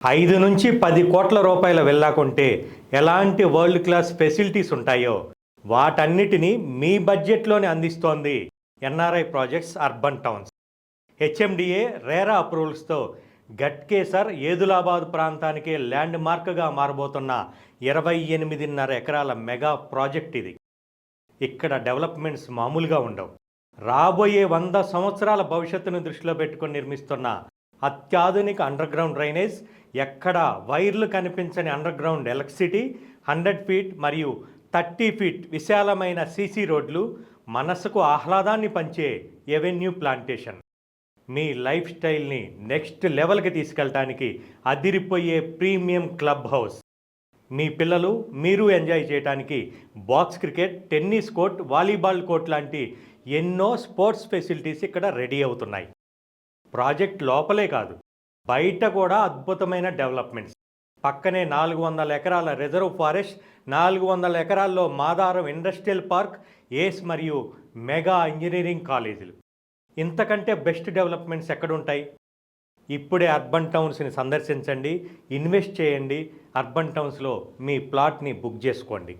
₹5 నుంచి 10 కోట్ల విల్లా కొంటే ఎలాంటి వరల్డ్ క్లాస్ ఫెసిలిటీస్ ఉంటాయో వాటన్నిటినీ మీ బడ్జెట్లోనే అందిస్తోంది NRI projects urban towns. HMDA RERA అప్రూవల్స్తో గట్కేసర్ ఏదులాబాద్ ప్రాంతానికి ల్యాండ్ మార్క్గా మారబోతున్న 28.5 ఎకరాల మెగా ప్రాజెక్ట్ ఇది. ఇక్కడ డెవలప్మెంట్స్ మామూలుగా ఉండవు. రాబోయే 100 సంవత్సరాల భవిష్యత్తును దృష్టిలో పెట్టుకొని నిర్మిస్తున్న అత్యాధునిక అండర్ గ్రౌండ్ డ్రైనేజ్, ఎక్కడ వైర్లు కనిపించని అండర్ గ్రౌండ్ ఎలక్ట్రిసిటీ, 100 ఫీట్ మరియు 30 ఫీట్ విశాలమైన సీసీ రోడ్లు, మనసుకు ఆహ్లాదాన్ని పంచే ఎవెన్యూ ప్లాంటేషన్. మీ లైఫ్ స్టైల్ని నెక్స్ట్ లెవెల్కి తీసుకెళ్ళటానికి అదిరిపోయే ప్రీమియం క్లబ్ హౌస్. మీ పిల్లలు మీరు ఎంజాయ్ చేయడానికి box cricket, tennis court, volleyball court లాంటి ఎన్నో స్పోర్ట్స్ ఫెసిలిటీస్ ఇక్కడ రెడీ అవుతున్నాయి. ప్రాజెక్ట్ లోపలే కాదు, బయట కూడా అద్భుతమైన డెవలప్మెంట్స్. పక్కనే 400 ఎకరాల రిజర్వ్ ఫారెస్ట్, 400 ఎకరాల్లో మాదారం ఇండస్ట్రియల్ పార్క్, ఏస్ మరియు మెగా ఇంజనీరింగ్ కాలేజీలు. ఇంతకంటే బెస్ట్ డెవలప్మెంట్స్ ఎక్కడుంటాయి? ఇప్పుడే అర్బన్ టౌన్స్ని సందర్శించండి, ఇన్వెస్ట్ చేయండి, అర్బన్ టౌన్స్లో మీ ప్లాట్ని బుక్ చేసుకోండి.